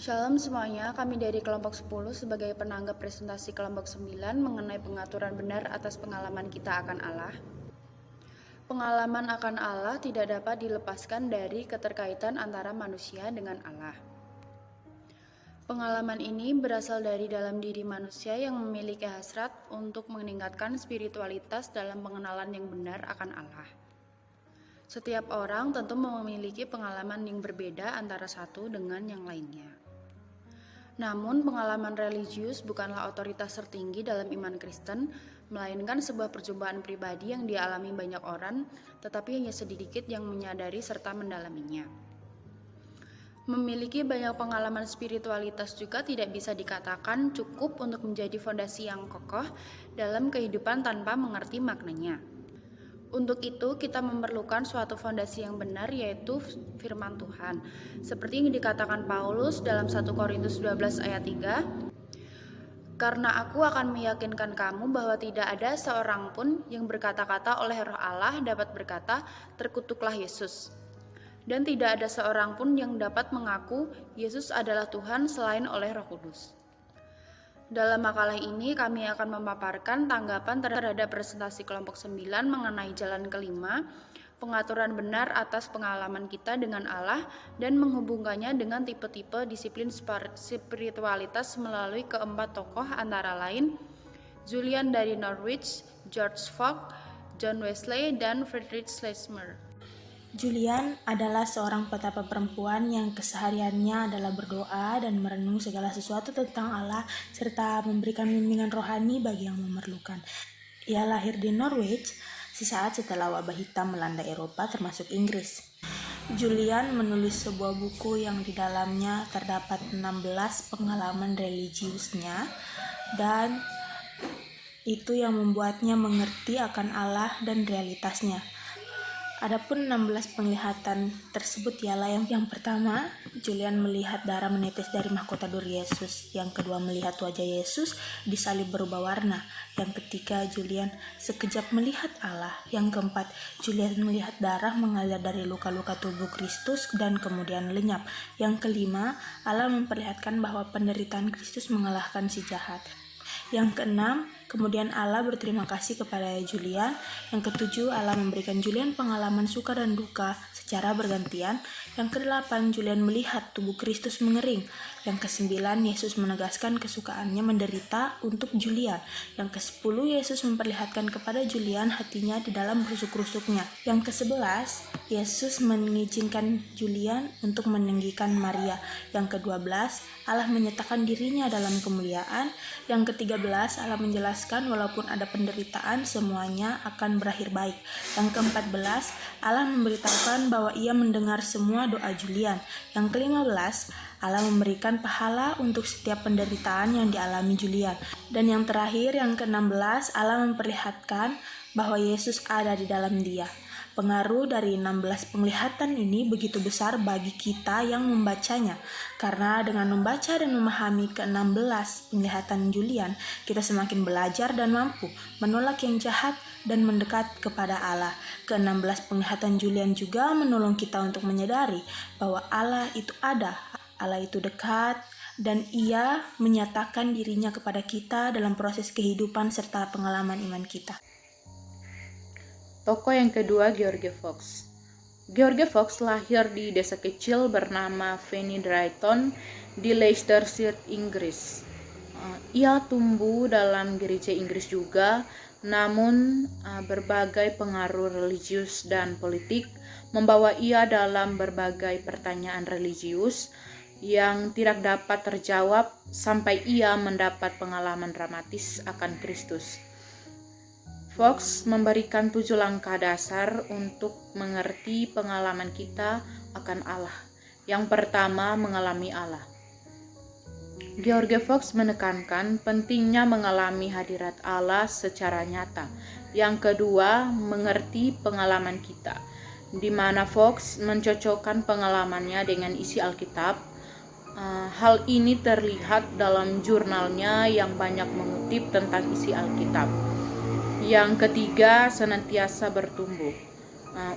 Shalom semuanya, kami dari kelompok 10 sebagai penanggap presentasi kelompok 9 mengenai pengaturan benar atas pengalaman kita akan Allah. Pengalaman akan Allah tidak dapat dilepaskan dari keterkaitan antara manusia dengan Allah. Pengalaman ini berasal dari dalam diri manusia yang memiliki hasrat untuk meningkatkan spiritualitas dalam pengenalan yang benar akan Allah. Setiap orang tentu memiliki pengalaman yang berbeda antara satu dengan yang lainnya. Namun, pengalaman religius bukanlah otoritas tertinggi dalam iman Kristen, melainkan sebuah percobaan pribadi yang dialami banyak orang, tetapi hanya sedikit yang menyadari serta mendalaminya. Memiliki banyak pengalaman spiritualitas juga tidak bisa dikatakan cukup untuk menjadi fondasi yang kokoh dalam kehidupan tanpa mengerti maknanya. Untuk itu, kita memerlukan suatu fondasi yang benar, yaitu firman Tuhan. Seperti yang dikatakan Paulus dalam 1 Korintus 12 ayat 3, "Karena aku akan meyakinkan kamu bahwa tidak ada seorang pun yang berkata-kata oleh Roh Allah dapat berkata, terkutuklah Yesus. Dan tidak ada seorang pun yang dapat mengaku Yesus adalah Tuhan selain oleh Roh Kudus." Dalam makalah ini kami akan memaparkan tanggapan terhadap presentasi kelompok 9 mengenai jalan kelima, pengaturan benar atas pengalaman kita dengan Allah dan menghubungkannya dengan tipe-tipe disiplin spiritualitas melalui keempat tokoh antara lain Julian dari Norwich, George Fox, John Wesley, dan Friedrich Schleiermacher. Julian adalah seorang petapa perempuan yang kesehariannya adalah berdoa dan merenung segala sesuatu tentang Allah serta memberikan bimbingan rohani bagi yang memerlukan. Ia lahir di Norwich sesaat setelah wabah hitam melanda Eropa termasuk Inggris. Julian menulis sebuah buku yang di dalamnya terdapat 16 pengalaman religiusnya dan itu yang membuatnya mengerti akan Allah dan realitasnya. Adapun 16 penglihatan tersebut ialah yang pertama, Julian melihat darah menetes dari mahkota duri Yesus. Yang kedua, melihat wajah Yesus disalib berubah warna. Yang ketiga, Julian sekejap melihat Allah. Yang keempat, Julian melihat darah mengalir dari luka-luka tubuh Kristus dan kemudian lenyap. Yang kelima, Allah memperlihatkan bahwa penderitaan Kristus mengalahkan si jahat. Yang keenam, kemudian Allah berterima kasih kepada Julian. Yang ketujuh, Allah memberikan Julian pengalaman suka dan duka secara bergantian. Yang kedelapan, Julian melihat tubuh Kristus mengering. Yang kesembilan, Yesus menegaskan kesukaannya menderita untuk Julian. Yang kesepuluh, Yesus memperlihatkan kepada Julian hatinya di dalam rusuk-rusuknya. Yang kesebelas, Yesus mengizinkan Julian untuk meninggikan Maria. Yang kedua belas, Allah menyatakan dirinya dalam kemuliaan. Yang ke-13, Allah menjelaskan walaupun ada penderitaan, semuanya akan berakhir baik. Yang ke-14, Allah memberitahukan bahwa ia mendengar semua doa Julian. Yang ke-15, Allah memberikan pahala untuk setiap penderitaan yang dialami Julian. Dan yang terakhir, yang ke-16, Allah memperlihatkan bahwa Yesus ada di dalam dia. Pengaruh dari 16 penglihatan ini begitu besar bagi kita yang membacanya, karena dengan membaca dan memahami ke-16 penglihatan Julian, kita semakin belajar dan mampu menolak yang jahat dan mendekat kepada Allah. Ke-16 penglihatan Julian juga menolong kita untuk menyadari bahwa Allah itu ada, Allah itu dekat, dan ia menyatakan dirinya kepada kita dalam proses kehidupan serta pengalaman iman kita. Tokoh yang kedua, George Fox. George Fox lahir di desa kecil bernama Fanny Drayton di Leicestershire, Inggris. Ia tumbuh dalam gereja Inggris juga, namun berbagai pengaruh religius dan politik membawa ia dalam berbagai pertanyaan religius yang tidak dapat terjawab sampai ia mendapat pengalaman dramatis akan Kristus. Fox memberikan 7 langkah dasar untuk mengerti pengalaman kita akan Allah. Yang pertama, mengalami Allah. George Fox menekankan pentingnya mengalami hadirat Allah secara nyata. Yang kedua, mengerti pengalaman kita, di mana Fox mencocokkan pengalamannya dengan isi Alkitab. Hal ini terlihat dalam jurnalnya yang banyak mengutip tentang isi Alkitab. Yang ketiga, senantiasa bertumbuh.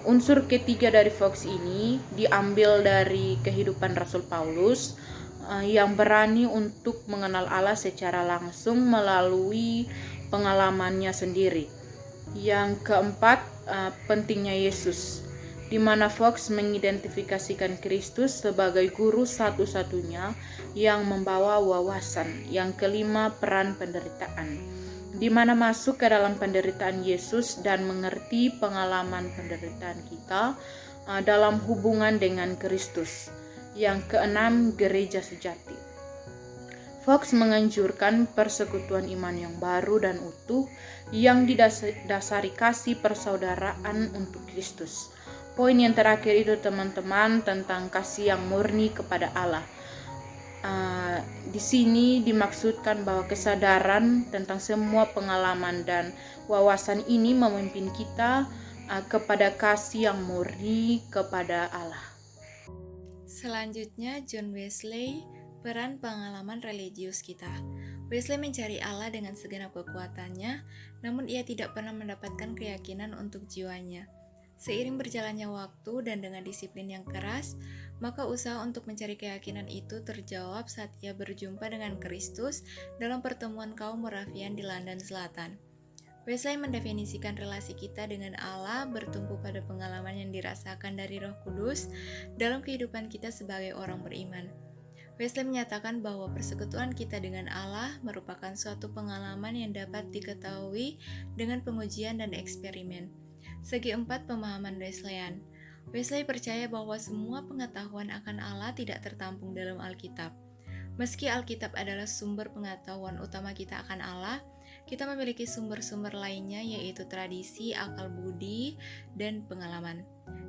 Unsur ketiga dari Fox ini diambil dari kehidupan Rasul Paulus. yang berani untuk mengenal Allah secara langsung melalui pengalamannya sendiri. Yang keempat, pentingnya Yesus, di mana Fox mengidentifikasikan Kristus sebagai guru satu-satunya yang membawa wawasan. Yang kelima, peran penderitaan, di mana masuk ke dalam penderitaan Yesus dan mengerti pengalaman penderitaan kita dalam hubungan dengan Kristus. Yang keenam, gereja sejati. Fox menganjurkan persekutuan iman yang baru dan utuh yang didasari kasih persaudaraan untuk Kristus. Poin yang terakhir itu teman-teman tentang kasih yang murni kepada Allah. Di sini dimaksudkan bahwa kesadaran tentang semua pengalaman dan wawasan ini memimpin kita kepada kasih yang murni kepada Allah. Selanjutnya, John Wesley, peran pengalaman religius kita. Wesley mencari Allah dengan segenap kekuatannya, namun ia tidak pernah mendapatkan keyakinan untuk jiwanya. Seiring berjalannya waktu dan dengan disiplin yang keras, maka usaha untuk mencari keyakinan itu terjawab saat ia berjumpa dengan Kristus dalam pertemuan kaum Moravian di London Selatan. Wesley mendefinisikan relasi kita dengan Allah bertumpu pada pengalaman yang dirasakan dari Roh Kudus dalam kehidupan kita sebagai orang beriman. Wesley menyatakan bahwa persekutuan kita dengan Allah merupakan suatu pengalaman yang dapat diketahui dengan pengujian dan eksperimen. Segi 4 pemahaman Wesleyan. Wesley percaya bahwa semua pengetahuan akan Allah tidak tertampung dalam Alkitab. Meski Alkitab adalah sumber pengetahuan utama kita akan Allah, kita memiliki sumber-sumber lainnya yaitu tradisi, akal budi, dan pengalaman.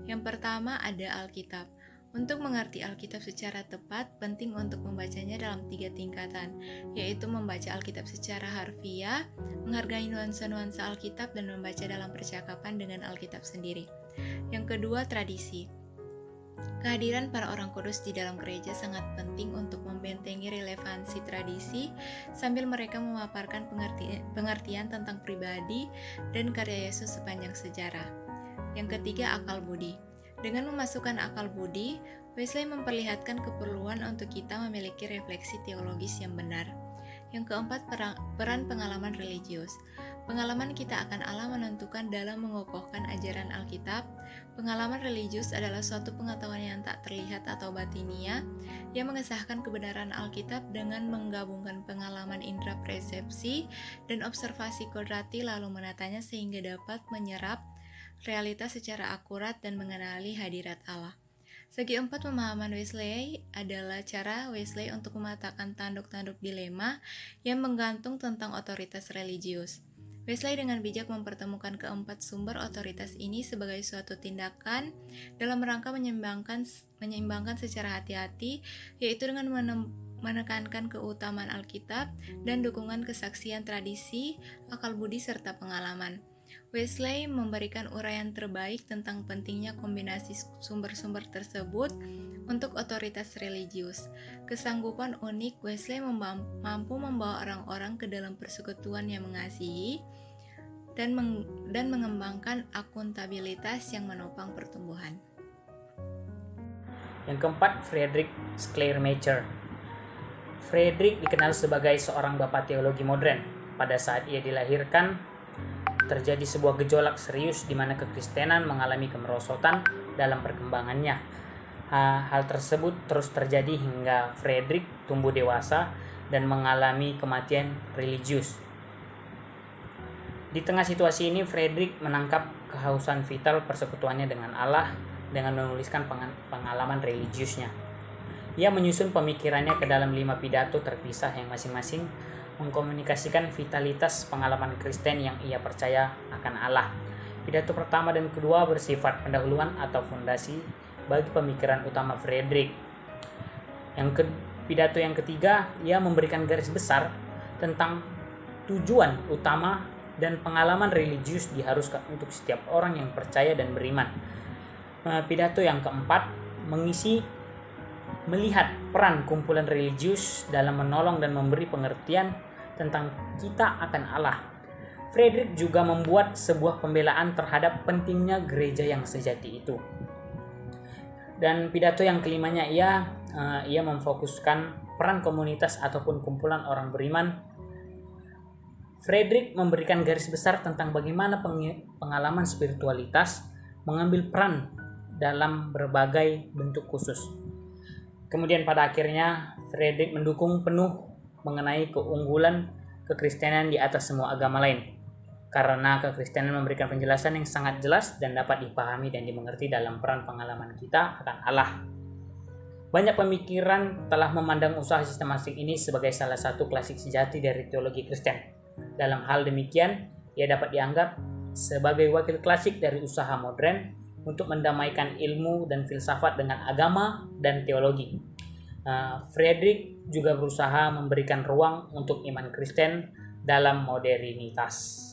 Yang pertama ada Alkitab. Untuk mengerti Alkitab secara tepat, penting untuk membacanya dalam 3 tingkatan, yaitu membaca Alkitab secara harfiah, menghargai nuansa-nuansa Alkitab, dan membaca dalam percakapan dengan Alkitab sendiri. Yang kedua, tradisi. Kehadiran para orang kudus di dalam gereja sangat penting untuk membentengi relevansi tradisi sambil mereka memaparkan pengertian tentang pribadi dan karya Yesus sepanjang sejarah. Yang ketiga, akal budi. Dengan memasukkan akal budi, Wesley memperlihatkan keperluan untuk kita memiliki refleksi teologis yang benar. Yang keempat, peran pengalaman religius. Pengalaman kita akan Allah menentukan dalam mengokohkan ajaran Alkitab. Pengalaman religius adalah suatu pengetahuan yang tak terlihat atau batinia yang mengesahkan kebenaran Alkitab dengan menggabungkan pengalaman indera persepsi dan observasi kodrati lalu menatanya sehingga dapat menyerap realitas secara akurat dan mengenali hadirat Allah. Segi 4 pemahaman Wesley adalah cara Wesley untuk mematakan tanduk-tanduk dilema yang menggantung tentang otoritas religius. Wesley dengan bijak mempertemukan keempat sumber otoritas ini sebagai suatu tindakan dalam rangka menyeimbangkan secara hati-hati, yaitu dengan menekankan keutamaan Alkitab dan dukungan kesaksian tradisi, akal budi, serta pengalaman. Wesley memberikan uraian terbaik tentang pentingnya kombinasi sumber-sumber tersebut untuk otoritas religius. Kesanggupan unik Wesley mampu membawa orang-orang ke dalam persekutuan yang mengasihi dan mengembangkan akuntabilitas yang menopang pertumbuhan. Yang keempat, Friedrich Schleiermacher. Friedrich dikenal sebagai seorang bapak teologi modern. Pada saat ia dilahirkan, terjadi sebuah gejolak serius di mana kekristenan mengalami kemerosotan dalam perkembangannya. Hal tersebut terus terjadi hingga Friedrich tumbuh dewasa dan mengalami kematian religius. Di tengah situasi ini, Friedrich menangkap kehausan vital persekutuannya dengan Allah dengan menuliskan pengalaman religiusnya. Ia menyusun pemikirannya ke dalam 5 pidato terpisah yang masing-masing mengkomunikasikan vitalitas pengalaman Kristen yang ia percaya akan Allah. Pidato pertama dan kedua bersifat pendahuluan atau fondasi bagi pemikiran utama Friedrich. Pidato yang ketiga, ia memberikan garis besar tentang tujuan utama dan pengalaman religius diharuskan untuk setiap orang yang percaya dan beriman. Pidato yang keempat, melihat peran kumpulan religius dalam menolong dan memberi pengertian tentang kita akan Allah. Friedrich juga membuat sebuah pembelaan terhadap pentingnya gereja yang sejati itu. Dan pidato yang kelimanya ia memfokuskan peran komunitas ataupun kumpulan orang beriman, Frederick memberikan garis besar tentang bagaimana pengalaman spiritualitas mengambil peran dalam berbagai bentuk khusus. Kemudian pada akhirnya Frederick mendukung penuh mengenai keunggulan kekristenan di atas semua agama lain, karena kekristenan memberikan penjelasan yang sangat jelas dan dapat dipahami dan dimengerti dalam peran pengalaman kita akan Allah. Banyak pemikiran telah memandang usaha sistematik ini sebagai salah satu klasik sejati dari teologi Kristen. Dalam hal demikian, ia dapat dianggap sebagai wakil klasik dari usaha modern untuk mendamaikan ilmu dan filsafat dengan agama dan teologi. Frederick juga berusaha memberikan ruang untuk iman Kristen dalam modernitas.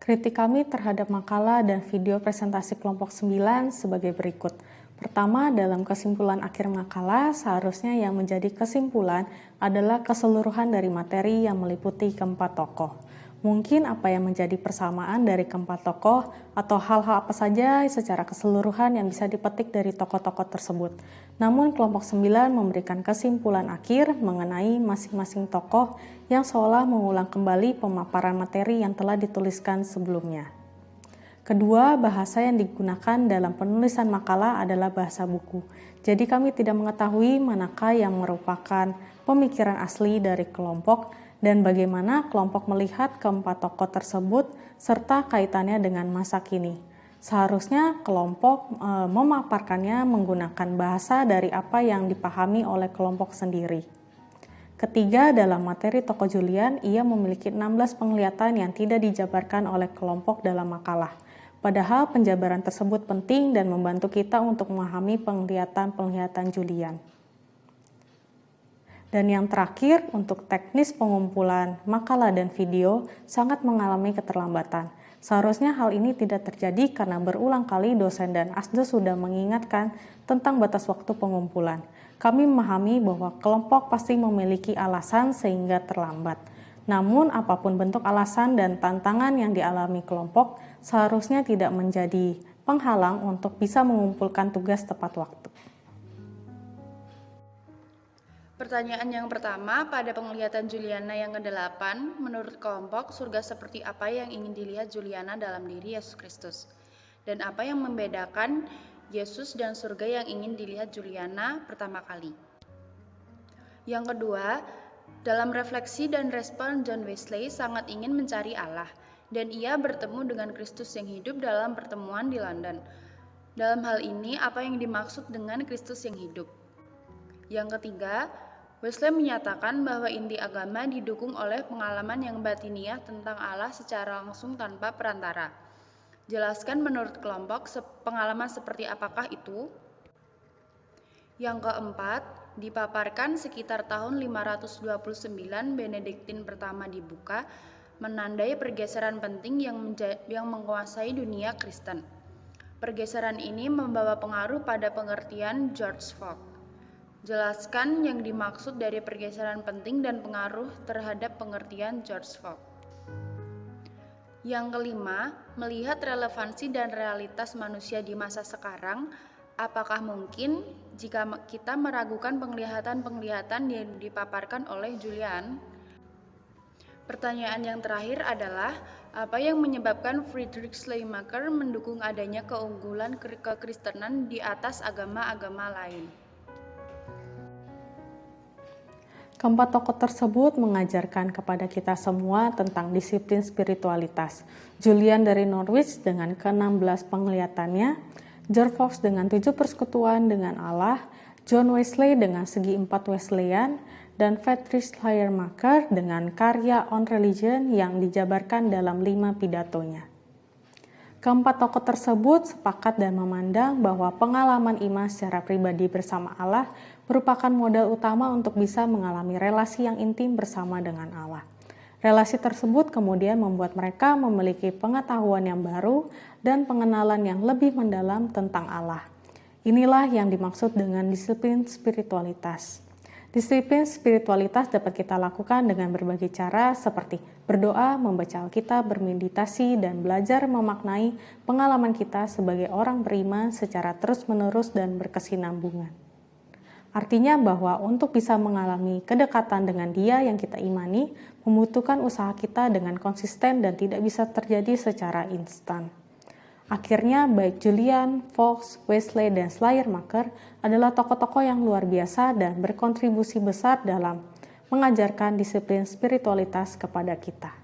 Kritik kami terhadap makalah dan video presentasi kelompok 9 sebagai berikut. Pertama, dalam kesimpulan akhir makalah, seharusnya yang menjadi kesimpulan adalah keseluruhan dari materi yang meliputi keempat tokoh. Mungkin apa yang menjadi persamaan dari keempat tokoh atau hal-hal apa saja secara keseluruhan yang bisa dipetik dari tokoh-tokoh tersebut. Namun kelompok 9 memberikan kesimpulan akhir mengenai masing-masing tokoh yang seolah mengulang kembali pemaparan materi yang telah dituliskan sebelumnya. Kedua, bahasa yang digunakan dalam penulisan makalah adalah bahasa buku. Jadi kami tidak mengetahui manakah yang merupakan pemikiran asli dari kelompok dan bagaimana kelompok melihat keempat tokoh tersebut serta kaitannya dengan masa kini. Seharusnya kelompok memaparkannya menggunakan bahasa dari apa yang dipahami oleh kelompok sendiri. Ketiga, dalam materi tokoh Julian, ia memiliki 16 penglihatan yang tidak dijabarkan oleh kelompok dalam makalah. Padahal penjabaran tersebut penting dan membantu kita untuk memahami penglihatan-penglihatan Julian. Dan yang terakhir, untuk teknis pengumpulan makalah dan video sangat mengalami keterlambatan. Seharusnya hal ini tidak terjadi karena berulang kali dosen dan asdos sudah mengingatkan tentang batas waktu pengumpulan. Kami memahami bahwa kelompok pasti memiliki alasan sehingga terlambat. Namun apapun bentuk alasan dan tantangan yang dialami kelompok seharusnya tidak menjadi penghalang untuk bisa mengumpulkan tugas tepat waktu. Pertanyaan yang pertama, pada penglihatan Juliana yang ke-8, menurut kelompok, surga seperti apa yang ingin dilihat Juliana dalam diri Yesus Kristus? Dan apa yang membedakan Yesus dan surga yang ingin dilihat Juliana pertama kali? Yang kedua, dalam refleksi dan respon John Wesley sangat ingin mencari Allah, dan ia bertemu dengan Kristus yang hidup dalam pertemuan di London. Dalam hal ini, apa yang dimaksud dengan Kristus yang hidup? Yang ketiga, Wesley menyatakan bahwa inti agama didukung oleh pengalaman yang batiniah tentang Allah secara langsung tanpa perantara. Jelaskan menurut kelompok pengalaman seperti apakah itu? Yang keempat, dipaparkan sekitar tahun 529 Benediktin pertama dibuka, menandai pergeseran penting yang menguasai dunia Kristen. Pergeseran ini membawa pengaruh pada pengertian George Fox. Jelaskan yang dimaksud dari pergeseran penting dan pengaruh terhadap pengertian George Fox. Yang kelima, melihat relevansi dan realitas manusia di masa sekarang, apakah mungkin jika kita meragukan penglihatan-penglihatan yang dipaparkan oleh Julian? Pertanyaan yang terakhir adalah, apa yang menyebabkan Friedrich Schleiermacher mendukung adanya keunggulan kekristenan di atas agama-agama lain? Keempat tokoh tersebut mengajarkan kepada kita semua tentang disiplin spiritualitas. Julian dari Norwich dengan ke-16 penglihatannya, George Fox dengan 7 persekutuan dengan Allah, John Wesley dengan segi 4 Wesleyan, dan Friedrich Schleiermacher dengan karya On Religion yang dijabarkan dalam 5 pidatonya. Keempat tokoh tersebut sepakat dan memandang bahwa pengalaman iman secara pribadi bersama Allah merupakan modal utama untuk bisa mengalami relasi yang intim bersama dengan Allah. Relasi tersebut kemudian membuat mereka memiliki pengetahuan yang baru dan pengenalan yang lebih mendalam tentang Allah. Inilah yang dimaksud dengan disiplin spiritualitas. Disiplin spiritualitas dapat kita lakukan dengan berbagai cara seperti berdoa, membaca Alkitab, bermeditasi, dan belajar memaknai pengalaman kita sebagai orang beriman secara terus-menerus dan berkesinambungan. Artinya bahwa untuk bisa mengalami kedekatan dengan Dia yang kita imani, membutuhkan usaha kita dengan konsisten dan tidak bisa terjadi secara instan. Akhirnya, baik Julian, Fox, Wesley, dan Schleiermacher adalah tokoh-tokoh yang luar biasa dan berkontribusi besar dalam mengajarkan disiplin spiritualitas kepada kita.